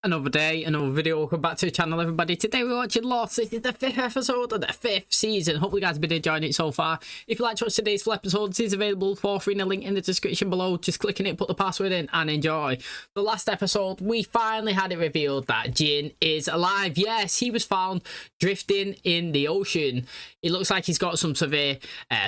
Another day, another video. Welcome back to the channel, everybody. Today we're watching Lost. This is the 5th episode of the 5th season. Hopefully you guys have been enjoying it so far. If you like to watch today's full episode, it is available for free in the link in the description below. Just click on it, put the password in and enjoy. The last episode, we finally had it revealed that Jin is alive. Yes, he was found drifting in the ocean. It looks like he's got some severe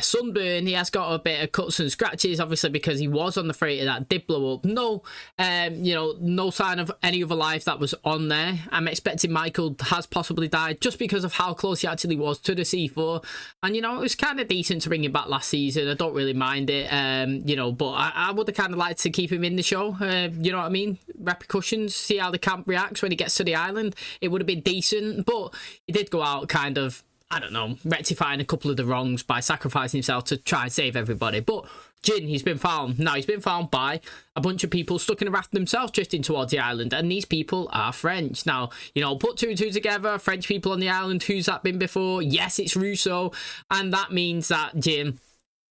sunburn. He has got a bit of cuts and scratches, obviously, because he was on the freighter that did blow up. No, no sign of any other life that was on there. I'm expecting Michael has possibly died just because of how close he actually was to the C4. And, it was kind of decent to bring him back last season. I don't really mind it, but I would have kind of liked to keep him in the show. You know what I mean? Repercussions, see how the camp reacts when he gets to the island. It would have been decent, but he did go out kind of, I don't know, rectifying a couple of the wrongs by sacrificing himself to try and save everybody. But Jin, he's been found. Now, he's been found by a bunch of people stuck in a raft themselves drifting towards the island. And these people are French. Now, put two and two together. French people on the island. Who's that been before? Yes, it's Russo. And that means that Jin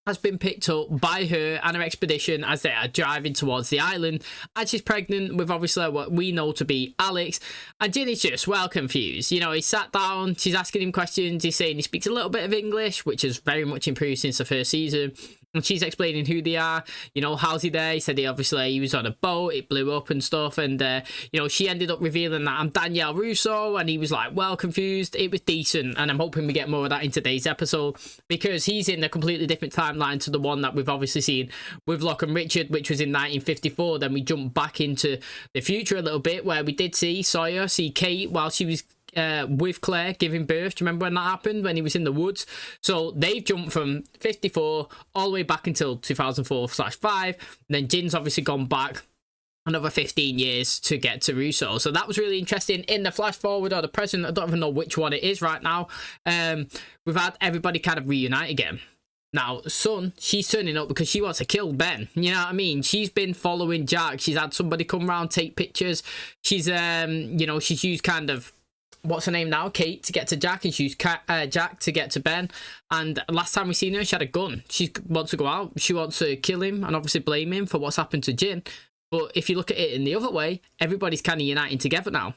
has been picked up by her and her expedition as they are driving towards the island, and she's pregnant with obviously what we know to be Alex. And Jin is just well confused. He sat down, she's asking him questions, he's saying he speaks a little bit of English, which has very much improved since the first season. And she's explaining who they are, how's he there? He said he was on a boat, it blew up and stuff. And, she ended up revealing that I'm Danielle Russo. And he was like, well confused. It was decent. And I'm hoping we get more of that in today's episode, because he's in a completely different timeline to the one that we've obviously seen with Locke and Richard, which was in 1954. Then we jump back into the future a little bit, where we did see Sawyer see Kate while she was with Claire giving birth. Do you remember when that happened, when he was in the woods? So they've jumped from 54 all the way back until 2004/5. Then Jin's obviously gone back another 15 years to get to Russo. So that was really interesting. In the flash forward or the present, I don't even know which one it is right now, we've had everybody kind of reunite again. Now, Sun, she's turning up because she wants to kill Ben. You know what I mean? She's been following Jack. She's had somebody come around, take pictures. She's she's used kind of, what's her name now? Kate to get to Jack, and she used Jack to get to Ben. And last time we seen her, she had a gun. She wants to go out. She wants to kill him and obviously blame him for what's happened to Jin. But if you look at it in the other way, everybody's kind of uniting together now.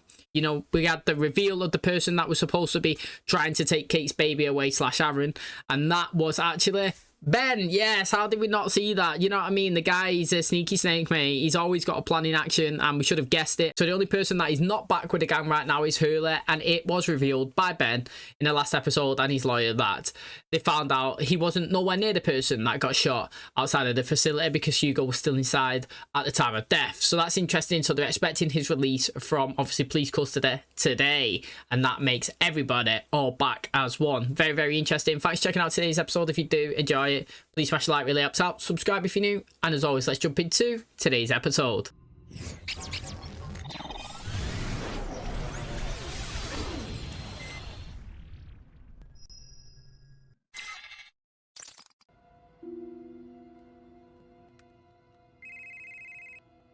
We had the reveal of the person that was supposed to be trying to take Kate's baby away / Aaron, and that was actually Ben. Yes, how did we not see that? You know what I mean? The guy, he's a sneaky snake, mate. He's always got a plan in action, and we should have guessed it. So the only person that is not back with the gang right now is Hurley, and it was revealed by Ben in the last episode and his lawyer that they found out he wasn't nowhere near the person that got shot outside of the facility, because Hugo was still inside at the time of death. So that's interesting. So they're expecting his release from obviously police custody today, and that makes everybody all back as one. Very, very interesting. Thanks for checking out today's episode. If you do enjoy it, please smash the like, really helps out. Subscribe if you're new, and as always, let's jump into today's episode.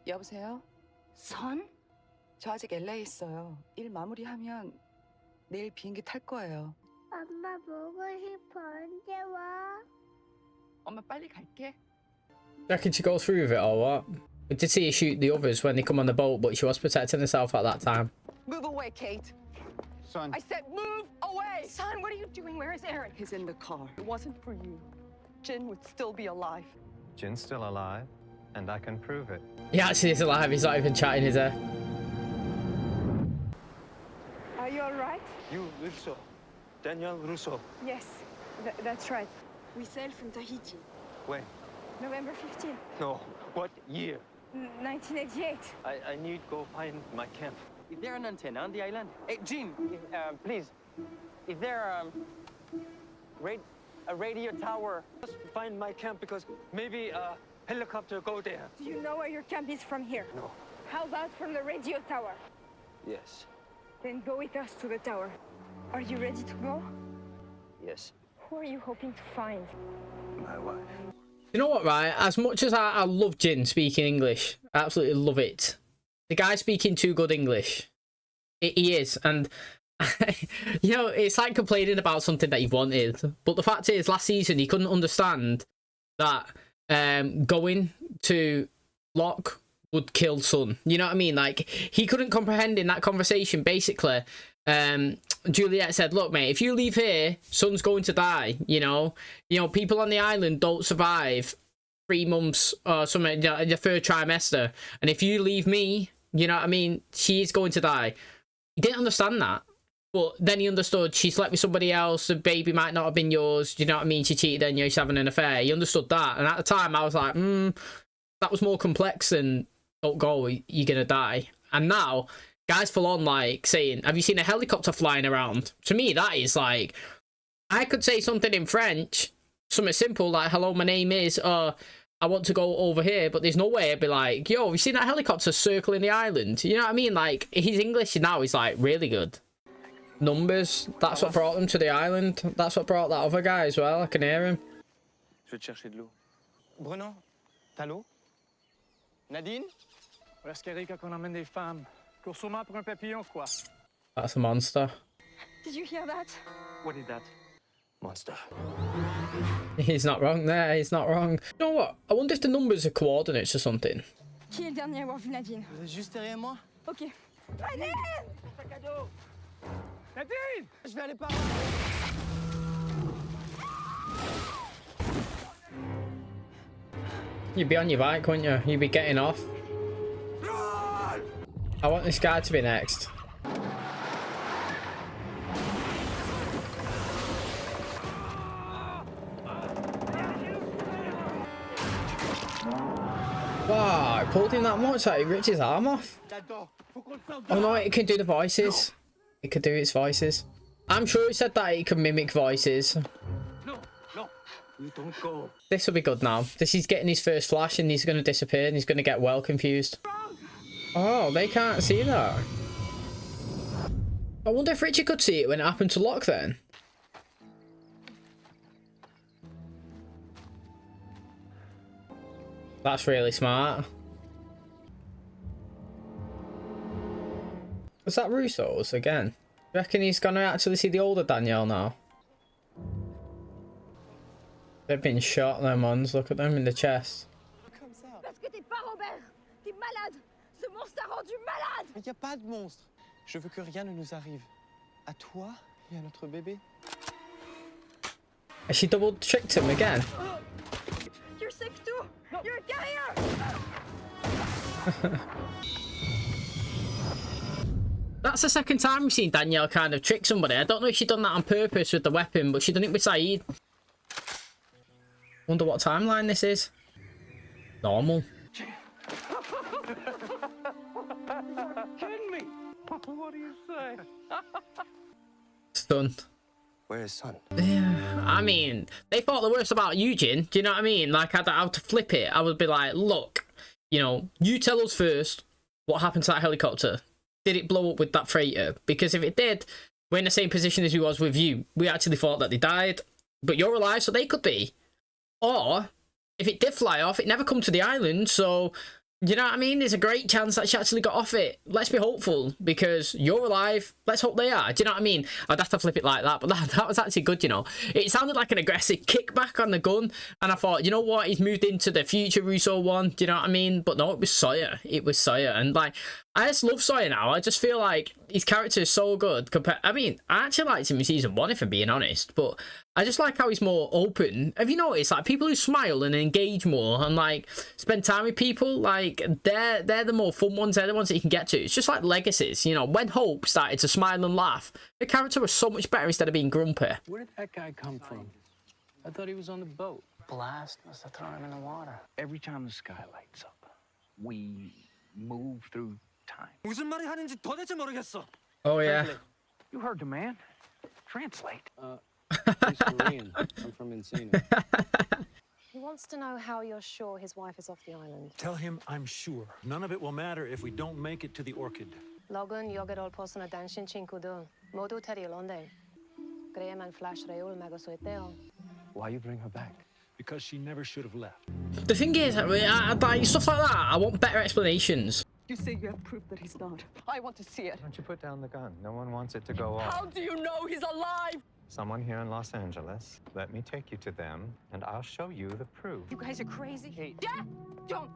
여보세요? 선? 저 아직 LA 있어요. 일 마무리하면 내일 비행기 탈 거예요. 엄마 보고 싶어. 언제 와? 엄마 빨리 갈게. Reckon she go through with it or what? We did see her shoot the others when they come on the boat, but she was protecting herself at that time. Move away, Kate. Son. I said move away. Son, what are you doing? Where is Aaron? He's in the car. If it wasn't for you, Jin would still be alive. Jin's still alive, and I can prove it. He actually is alive. He's not even chatting, is he? Are you all right? You, Russo. Danielle Russo. Yes, that's right. We sailed from Tahiti. When? November 15th, No. What year? 1988. I need to go find my camp. Is there an antenna on the island? Hey, Jean, please. Is there a radio tower? Just find my camp, because maybe a helicopter go there. Do you know where your camp is from here? No. How about from the radio tower? Yes. Then go with us to the tower. Are you ready to go? Yes. Who are you hoping to find? My wife. You know what, right? As much as I love Jin speaking English, I absolutely love it. The guy speaking too good English. He is. And, it's like complaining about something that he wanted. But the fact is, last season, he couldn't understand that going to Locke would kill son. You know what I mean? Like, he couldn't comprehend in that conversation, basically. Juliet said, look, mate, if you leave here, son's going to die, you know? People on the island don't survive 3 months or something, the 3rd trimester. And if you leave me, you know what I mean? She's going to die. He didn't understand that. But then he understood she slept with somebody else, the baby might not have been yours, do you know what I mean? She cheated on you, she's having an affair. He understood that. And at the time, I was like, that was more complex than, don't go, you're gonna die. And now, guys full on, like, saying, have you seen a helicopter flying around? To me, that is like, I could say something in French, something simple, like, hello, my name is, I want to go over here, but there's no way I'd be like, yo, have you seen that helicopter circling the island? You know what I mean? Like, his English now is, like, really good. Numbers, that's what brought them to the island. That's what brought that other guy as well. I can hear him. Je vais te chercher de l'eau. Bruno, t'as l'eau? Nadine? Est-ce qu'Erika qu'on emmène des femmes? Cours sûrement pour un papillon, quoi. That's a monster. Did you hear that? What is that? Monster. He's not wrong there. He's not wrong. You know what? I wonder if the numbers are coordinates or something. Qui est le dernier à avoir vu Nadine? Vous êtes juste derrière moi? Ok. Nadine! Sac à dos! Nadine! Je vais aller par You'd be on your bike, wouldn't you? You'd be getting off. I want this guy to be next. Wow, I pulled him that much that he ripped his arm off. Oh no, it can do the voices. It could do its voices. I'm sure he said that it can mimic voices. No, you don't go. This will be good now. This is getting his first flash and he's going to disappear and he's going to get well confused. Oh, they can't see that. I wonder if Richard could see it when it happened to Locke then. That's really smart. Was that Russo's again? You reckon he's gonna actually see the older Danielle now? They've been shot, them ones. Look at them in the chest. Parce que t'es pas Robert! T'es malade! Ce monstre t'a rendu malade! Mais y a pas de monstre. Je veux que rien ne nous arrive. À toi et à notre bébé. Has she double tricked him again? You're sick too! You're a carrier! That's the second time we've seen Danielle kind of trick somebody. I don't know if she done that on purpose with the weapon, but she done it with Saeed. Wonder what timeline this is. Normal. Kidding me? What do you say? Stunned. Where is son? Yeah, I mean, they thought the worst about Eugene. Do you know what I mean? Like, I'd have to flip it. I would be like, look, you know, you tell us first what happened to that helicopter. Did it blow up with that freighter? Because if it did, we're in the same position as we was with you. We actually thought that they died, but you're alive, so they could be. Or, if it did fly off, it never come to the island, so, you know what I mean? There's a great chance that she actually got off it. Let's be hopeful, because you're alive. Let's hope they are. Do you know what I mean? I'd have to flip it like that, but that was actually good, you know? It sounded like an aggressive kickback on the gun, and I thought, you know what? He's moved into the future Russo one. Do you know what I mean? But no, it was Sawyer. It was Sawyer, and, like, I just love Sawyer now. I just feel like his character is so good. I mean, I actually liked him in season 1, if I'm being honest, but I just like how he's more open. Have you noticed, like, people who smile and engage more and, like, spend time with people, like, they're the more fun ones. They're the ones that you can get to. It's just like legacies, you know. When Hope started to smile and laugh, the character was so much better instead of being grumpy. Where did that guy come from? I thought he was on the boat. Blast must have thrown him in the water. Every time the sky lights up, we move through time. 무슨 말이 하는지 도대체 모르겠어. Oh, yeah. You heard the man. Translate. He's Korean. I'm from Encino. He wants to know how you're sure his wife is off the island. Tell him I'm sure. None of it will matter if we don't make it to the Orchid. Logan 여기를 벗어나 단신 친구들 모두 데리러 온대. 그래야만 플래시 레이를 막을 수 있대요. Why you bring her back? Because she never should have left. The thing is, like, stuff like that, I want better explanations. You say you have proof that he's not. I want to see it. Don't you put down the gun? No one wants it to go off. How do you know he's alive? Someone here in Los Angeles. Let me take you to them, and I'll show you the proof. You guys are crazy. Hey. Dad, don't.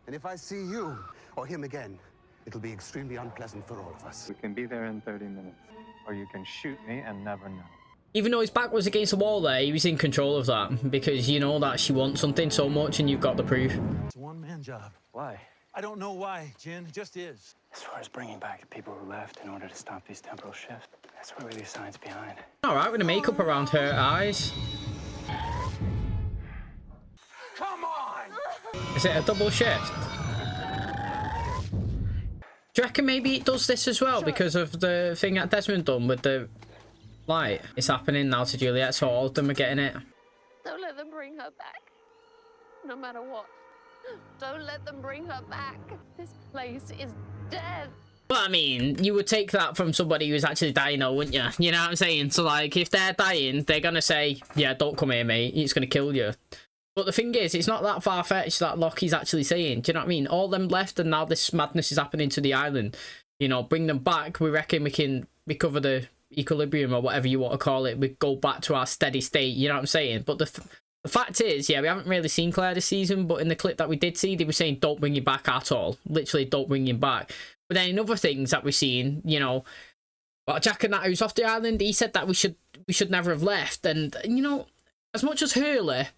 And if I see you or him again, it'll be extremely unpleasant for all of us. We can be there in 30 minutes. Or you can shoot me and never know. Even though his back was against the wall there, he was in control of that. Because you know that she wants something so much and you've got the proof. It's a one-man job. Why? I don't know why, Jin. It just is. As far as bringing back the people who left in order to stop these temporal shifts, that's what really science behind. Alright, with the makeup around her eyes. Come on! Is it a double shift? Do you reckon maybe it does this as well because of the thing that Desmond done with the light? It's happening now to Juliet, so all of them are getting it. Don't let them bring her back. No matter what. Don't let them bring her back. This place is dead. But I mean, you would take that from somebody who's actually dying, though, wouldn't you? You know what I'm saying? So, like, if they're dying, they're gonna say, yeah, don't come here, mate. It's gonna kill you. But the thing is, it's not that far-fetched that Lockie's actually saying. Do you know what I mean? All them left, and now this madness is happening to the island. You know, bring them back. We reckon we can recover the equilibrium or whatever you want to call it. We go back to our steady state. You know what I'm saying? But the fact is, yeah, we haven't really seen Claire this season, but in the clip that we did see, they were saying, don't bring him back at all. Literally, don't bring him back. But then in other things that we've seen, you know, well, Jack and that who's off the island, he said that we should never have left. And, you know, as much as Hurley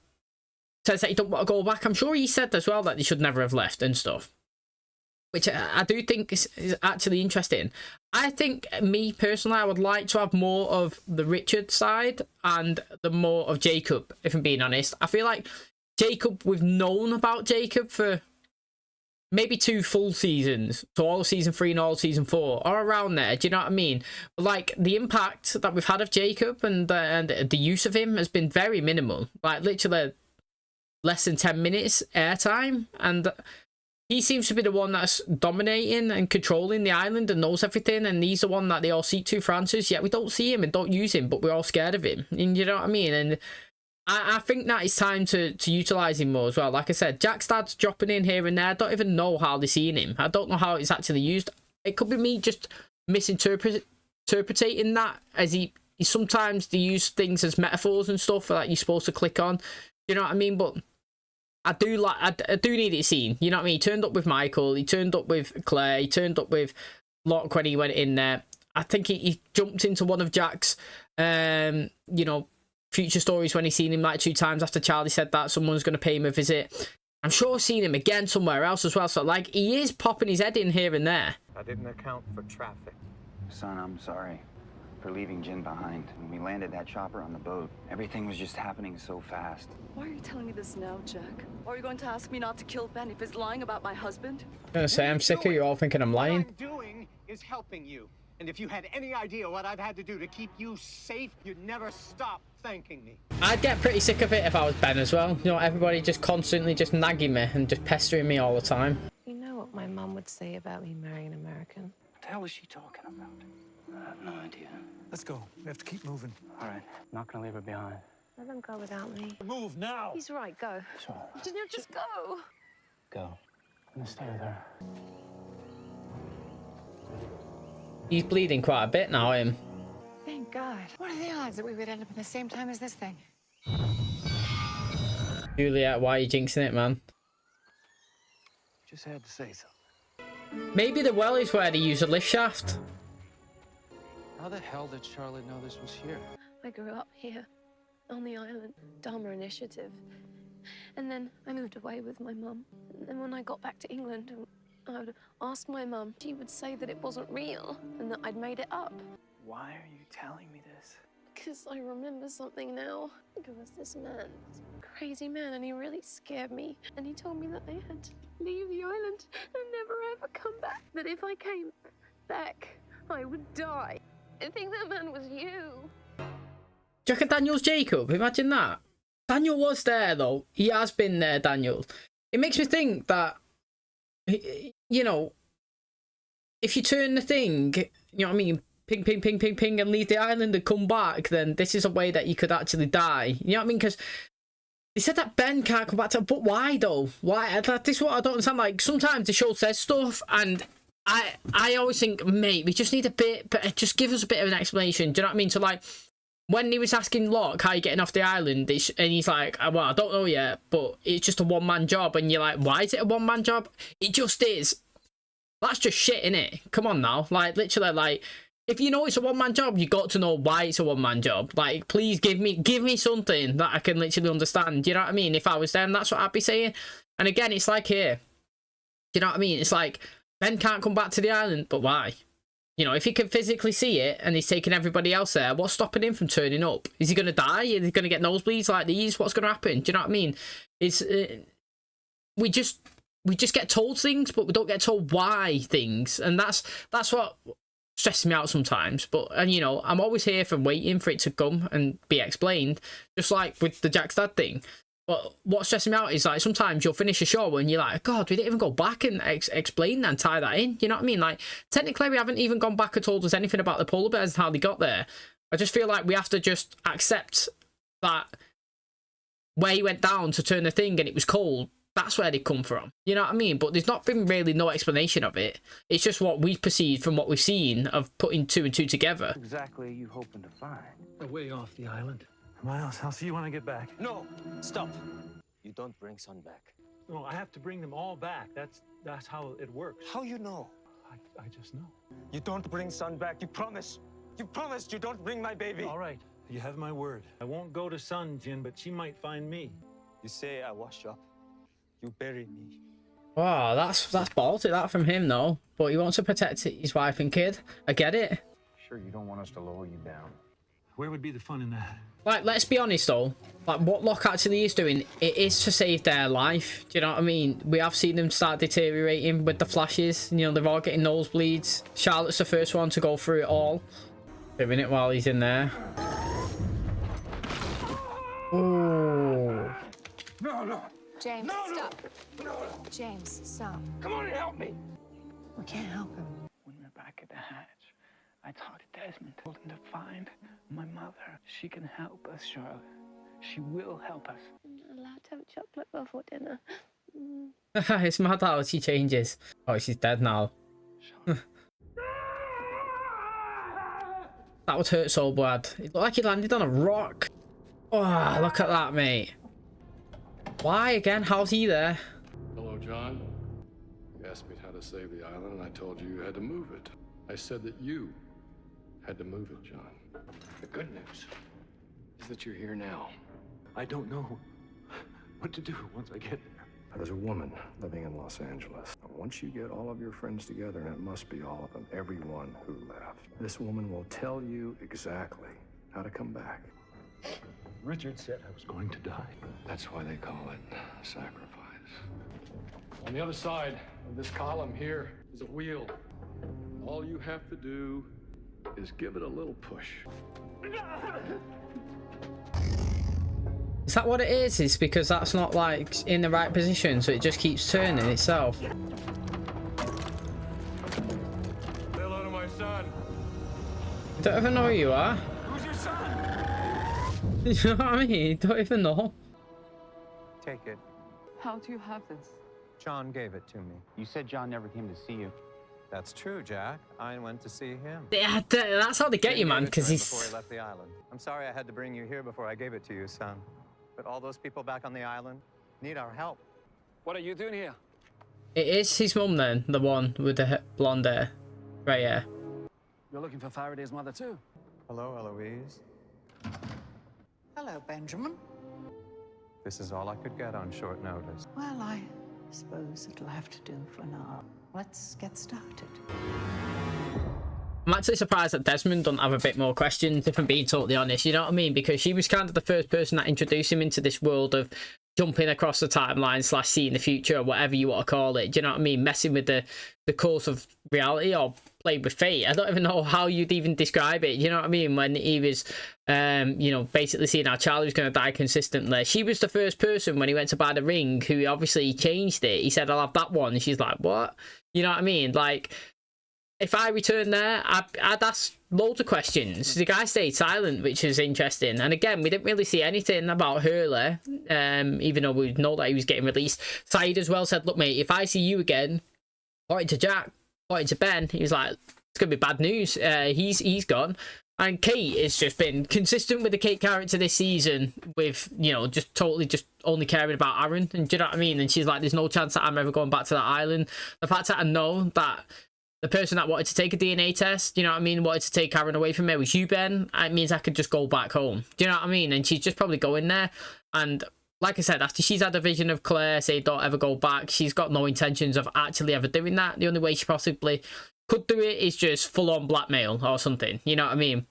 says that he don't want to go back, I'm sure he said as well that they should never have left and stuff. Which I do think is actually interesting. I think, me personally, I would like to have more of the Richard side and the more of Jacob, if I'm being honest. I feel like Jacob, we've known about Jacob for maybe 2 full seasons. So all of season 3 and all of season 4, or around there, do you know what I mean? But like, the impact that we've had of Jacob and the use of him has been very minimal. Like, literally less than 10 minutes airtime, and he seems to be the one that's dominating and controlling the island and knows everything, and he's the one that they all seek to for answers, yet we don't see him and don't use him, but we're all scared of him. And you know what I mean? And I think that it's time to utilise him more as well. Like I said, Jack's dad's dropping in here and there. I don't even know how they're seeing him. I don't know how it's actually used. It could be me just misinterpreting that, as he sometimes they use things as metaphors and stuff that you're supposed to click on. You know what I mean? But I do need it seen. You know what I mean? He turned up with Michael. He turned up with Claire. He turned up with Locke when he went in there. I think he jumped into one of Jack's, you know, future stories when he seen him like 2 times after Charlie said that someone's going to pay him a visit. I'm sure I've seen him again somewhere else as well. So, like, he is popping his head in here and there. I didn't account for traffic. Son, I'm sorry for leaving Jin behind. When we landed that chopper on the boat, everything was just happening so fast. Why are you telling me this now, Jack? Are you going to ask me not to kill Ben if he's lying about my husband? I'm going to say, I'm sick of you all thinking I'm lying. What I'm doing is helping you. And if you had any idea what I've had to do to keep you safe, you'd never stop thanking me. I'd get pretty sick of it if I was Ben as well. You know, everybody just constantly just nagging me and just pestering me all the time. You know what my mum would say about me marrying an American? What the hell is she talking about? I have no idea. Let's go. We have to keep moving. All right, not gonna leave her behind. Let them go without me. Move now! He's right, go. Sure. Just go. Go. I'm gonna stay with her. He's bleeding quite a bit now, him. Thank God. What are the odds that we would end up in the same time as this thing? Juliet, why are you jinxing it, man? Just had to say something. Maybe the well is where they use a lift shaft. How the hell did Charlotte know this was here? I grew up here, on the island, Dharma Initiative. And then I moved away with my mum. And then when I got back to England, I would ask my mum. She would say that it wasn't real and that I'd made it up. Why are you telling me this? Because I remember something now. There was this man, this crazy man, and he really scared me. And he told me that I had to leave the island and never ever come back. That if I came back, I would die. I think that man was you. Do you reckon Daniel's Jacob? Imagine that. Daniel was there, though. He has been there, Daniel. It makes me think that, you know, if you turn the thing, you know what I mean, ping, ping, ping, ping, ping, and leave the island and come back, then this is a way that you could actually die. You know what I mean? Because they said that Ben can't come back to, but why, though? Why? This is what I don't understand. Like, sometimes the show says stuff, and I always think, mate, we just need a bit, but just give us a bit of an explanation. Do you know what I mean? So, like, when he was asking Locke how you getting off the island, and he's like, well, I don't know yet, but it's just a one-man job. And you're like, why is it a one-man job? It just is. That's just shit, innit? Come on now. Like, literally, like, if you know it's a one-man job, you got to know why it's a one-man job. Like, please give me something that I can literally understand. You know what I mean? If I was them, that's what I'd be saying. And again, it's like here. You know what I mean? It's like, Ben can't come back to the island, but why? You know, if he can physically see it and he's taking everybody else there, what's stopping him from turning up? Is he going to die? Is he going to get nosebleeds like these? What's going to happen? Do you know what I mean? It's we just get told things, but we don't get told why things, and that's what stresses me out sometimes. But, and you know, I'm always here for waiting for it to come and be explained, just like with the Jack's dad thing. But what stresses me out is, like, sometimes you'll finish a show and you're like, God, we didn't even go back and explain and tie that in. You know what I mean? Like, technically, we haven't even gone back and told us anything about the polar bears and how they got there. I just feel like we have to just accept that where he went down to turn the thing and it was cold, that's where they come from. You know what I mean? But there's not been really no explanation of it. It's just what we perceive from what we've seen of putting 2 and 2 together. Exactly, you hoping to find? Way off the island. Miles, I'll see you when I get back. No, stop. You don't bring Son back. No, I have to bring them all back. That's how it works. How you know? I just know. You don't bring Son back. You promise. You promised you don't bring my baby. All right, you have my word. I won't go to Sun, Jin, but she might find me. You say I wash up. You bury me. Wow, that's ballsy, that from him though. But he wants to protect his wife and kid. I get it. Sure, you don't want us to lower you down. Where would be the fun in that? Like, let's be honest though, like what Locke actually is doing, it is to save their life. Do you know what I mean? We have seen them start deteriorating with the flashes. You know, they're all getting nosebleeds. Charlotte's the first one to go through it all. Doing it while he's in there. Oh. No. James, No. stop. No. James, stop. Come on and help me. We can't help him. When we're back at the hatch, I talked to Desmond, told him to find my mother. She can help us, Charlotte. She will help us. I'm not allowed to have chocolate before dinner. It's mad how she changes. Oh, she's dead now. That would hurt so bad. It looked like he landed on a rock. Oh, look at that, mate. Why again? How's he there? Hello, John. You asked me how to save the island, and I told you you had to move it. I said that you had to move it, John. The good news is that you're here now. I don't know what to do once I get there. There's a woman living in Los Angeles. Once you get all of your friends together, and it must be all of them, everyone who left, this woman will tell you exactly how to come back. Richard said I was going to die. That's why they call it sacrifice. On the other side of this column here is a wheel. All you have to do is give it a little push. Is that what it is? It's because that's not like in the right position, so it just keeps turning itself. Say hello to my son. I don't even know who you are. Who's your son? You know what I mean? Don't even know. Take it. How do you have this? John gave it to me. You said John never came to see you. That's true, Jack. I went to see him. Yeah, that's how they get you, man, because Before he's... he left the island. I'm sorry I had to bring you here before I gave it to you, son. But all those people back on the island need our help. What are you doing here? It is his mum then, the one with the blonde hair. Right, yeah. You're looking for Faraday's mother too? Hello, Eloise. Hello, Benjamin. This is all I could get on short notice. Well, I suppose it'll have to do for now. Let's get started. I'm actually surprised that Desmond doesn't have a bit more questions, if I'm being totally honest. You know what I mean? Because she was kind of the first person that introduced him into this world of jumping across the timeline / seeing the future, or whatever you want to call it. Do you know what I mean? Messing with the course of reality, or playing with fate. I don't even know how you'd even describe it. You know what I mean? When he was, you know, basically seeing how Charlie was going to die consistently. She was the first person when he went to buy the ring who obviously changed it. He said, I'll have that one. And she's like, what? You know what I mean? Like, if I returned there, I'd ask loads of questions. The guy stayed silent, which is interesting. And again, we didn't really see anything about Hurley, even though we know that he was getting released. Saeed as well said, look, mate, if I see you again, pointing to Jack, pointing to Ben, he was like, it's going to be bad news. He's gone. And Kate has just been consistent with the Kate character this season with, you know, just totally just only caring about Aaron. And do you know what I mean? And she's like, there's no chance that I'm ever going back to that island. The fact that I know that the person that wanted to take a DNA test, you know what I mean, wanted to take Aaron away from me was you, Ben, it means I could just go back home. Do you know what I mean? And she's just probably going there. And like I said, after she's had a vision of Claire saying don't ever go back, she's got no intentions of actually ever doing that. The only way she possibly could do it is just full-on blackmail or something. You know what I mean?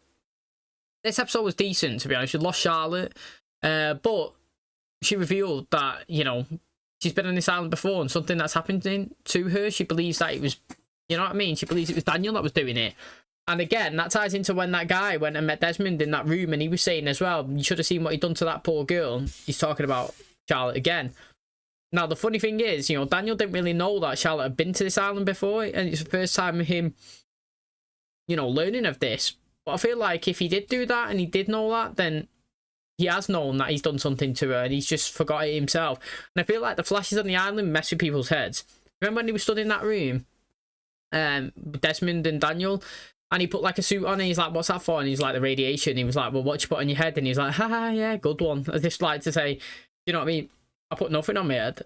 This episode was decent, to be honest. We lost Charlotte, but she revealed that, you know, she's been on this island before and something that's happening to her, she believes that it was, you know what I mean? She believes it was Daniel that was doing it. And again, that ties into when that guy went and met Desmond in that room, and he was saying as well, you should have seen what he'd done to that poor girl. He's talking about Charlotte again. Now, the funny thing is, you know, Daniel didn't really know that Charlotte had been to this island before, and it's the first time of him, you know, learning of this. But I feel like if he did do that and he did know that, then he has known that he's done something to her and he's just forgot it himself. And I feel like the flashes on the island mess with people's heads. Remember when he was stood in that room, Desmond and Daniel, and he put like a suit on and he's like, what's that for? And he's like, the radiation. He was like, well, what you put on your head? And he's like, haha, yeah, good one. I just like to say, you know what I mean? I put nothing on my head.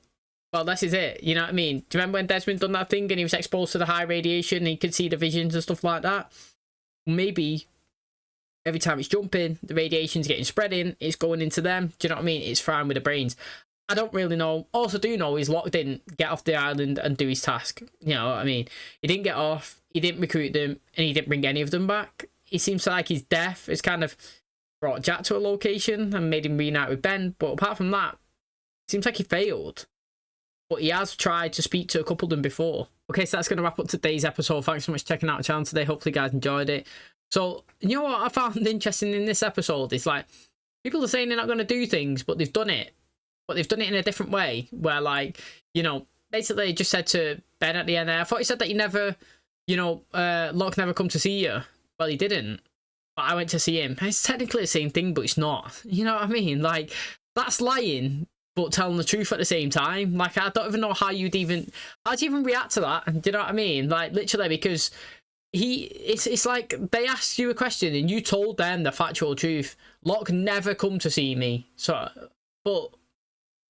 Well, this is it. You know what I mean? Do you remember when Desmond done that thing and he was exposed to the high radiation and he could see the visions and stuff like that? Maybe every time it's jumping, the radiation's getting spreading, it's going into them. Do you know what I mean? It's frying with the brains. I don't really know. Also do know he's locked in, get off the island and do his task. You know what I mean? He didn't get off, he didn't recruit them, and he didn't bring any of them back. He seems like his death has kind of brought Jack to a location and made him reunite with Ben. But apart from that, it seems like he failed. But he has tried to speak to a couple of them before. Okay, so that's going to wrap up today's episode. Thanks so much for checking out the channel today. Hopefully you guys enjoyed it. So, you know what I found interesting in this episode? It's like, people are saying they're not going to do things, but they've done it. But they've done it in a different way. Where, like, you know, basically just said to Ben at the end there, I thought he said that he never, you know, Locke never come to see you. Well, he didn't. But I went to see him. It's technically the same thing, but it's not. You know what I mean? Like, that's lying, but telling the truth at the same time. Like, I don't even know how you'd even... How'd you even react to that? Do you know what I mean? Like, literally, because... It's like they asked you a question and you told them the factual truth. Locke never come to see me. So, but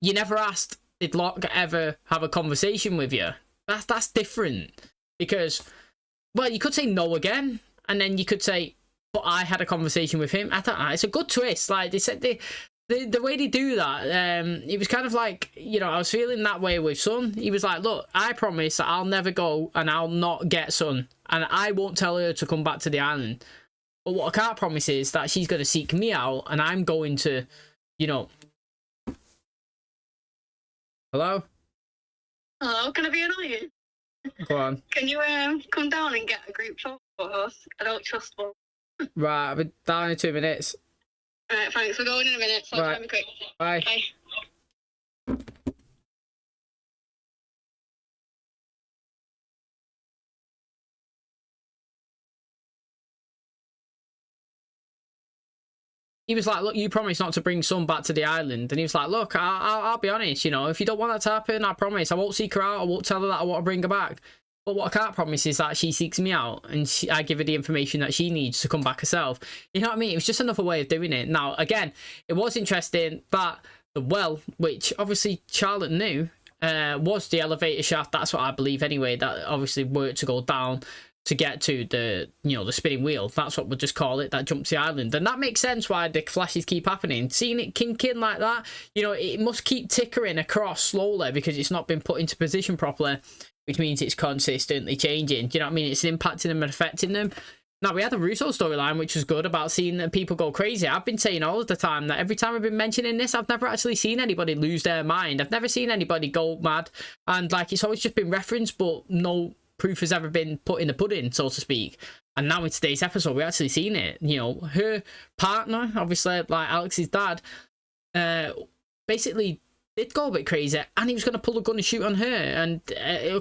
you never asked, did Locke ever have a conversation with you? That's different. Because, well, you could say no again, and then you could say, but I had a conversation with him. I thought it's a good twist. Like they said, the way they do that, it was kind of like, you know, I was feeling that way with Sun. He was like, look, I promise that I'll never go and I'll not get Sun. And I won't tell her to come back to the island. But what I can't promise is that she's going to seek me out and I'm going to, you know... Hello? Hello, can I be annoying? Go on. Can you come down and get a group photo of us? I don't trust one. Right, I'll be down in 2 minutes. Alright, thanks. We're going in a minute, so Right. try me quick. Bye. Bye. He was like, look, you promised not to bring Sun back to the island. And he was like, look, I'll be honest, you know, if you don't want that to happen, I promise. I won't seek her out. I won't tell her that I want to bring her back. But what I can't promise is that she seeks me out and I give her the information that she needs to come back herself. You know what I mean? It was just another way of doing it. Now, again, it was interesting that the well, which obviously Charlotte knew, was the elevator shaft. That's what I believe anyway. That obviously worked to go down to get to the, you know, the spinning wheel. That's what we'll just call it, that jumps the island. And that makes sense why the flashes keep happening. Seeing it kinking like that, you know, it must keep tickering across slowly because it's not been put into position properly, which means it's consistently changing. Do you know what I mean? It's impacting them and affecting them. Now, we had the Russo storyline, which was good, about seeing that people go crazy. I've been saying all of the time that every time I've been mentioning this, I've never actually seen anybody lose their mind. I've never seen anybody go mad. And, like, it's always just been referenced, but no proof has ever been put in the pudding, so to speak. And now in today's episode, we're actually seeing it. You know, her partner, obviously, like Alex's dad, basically did go a bit crazy, and he was going to pull a gun and shoot on her. And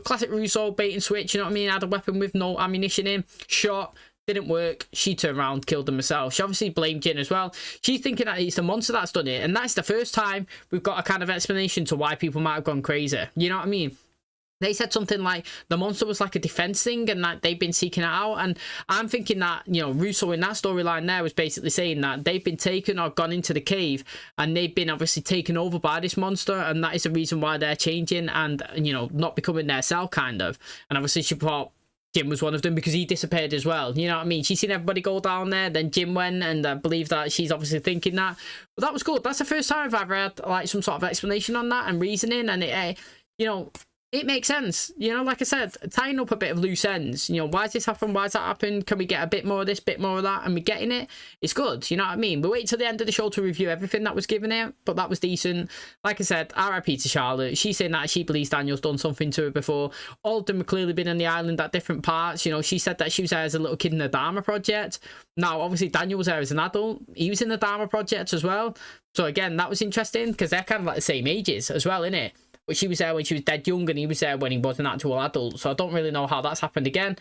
classic Russo bait and switch, you know what I mean? Had a weapon with no ammunition in, shot, didn't work. She turned around, killed him herself. She obviously blamed Jin as well. She's thinking that it's the monster that's done it, and that's the first time we've got a kind of explanation to why people might have gone crazy. You know what I mean? they said something like the monster was like a defense thing and that they've been seeking it out. And I'm thinking that, you know, Russo in that storyline there was basically saying that they've been taken or gone into the cave and they've been obviously taken over by this monster, and that is the reason why they're changing and, you know, not becoming their self, kind of. And obviously she thought Jim was one of them because he disappeared as well. You know what I mean? She's seen everybody go down there, then Jim went, and I believe that she's obviously thinking that. But that was good. That's the first time I've ever had like some sort of explanation on that and reasoning, and it, you know, it makes sense. You know, like I said, tying up a bit of loose ends. You know, why does this happen? Why does that happen? Can we get a bit more of this, bit more of that? And we're getting it. It's good. You know what I mean? We wait till the end of the show to review everything that was given out, but that was decent. Like I said, RIP to Charlotte. She's saying that she believes Daniel's done something to her before. All of them have clearly been on the island at different parts. You know, she said that she was there as a little kid in the Dharma Project. Now, obviously, Daniel was there as an adult. He was in the Dharma Project as well. So again, that was interesting because they're kind of like the same ages as well, innit? But she was there when she was dead young and he was there when he was an actual adult. So I don't really know how that's happened again.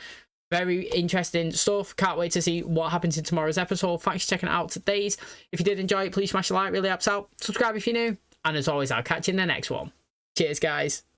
Very interesting stuff. Can't wait to see what happens in tomorrow's episode. Thanks for checking it out today's. If you did enjoy it, please smash the like. Really helps out. Subscribe if you're new. And as always, I'll catch you in the next one. Cheers, guys.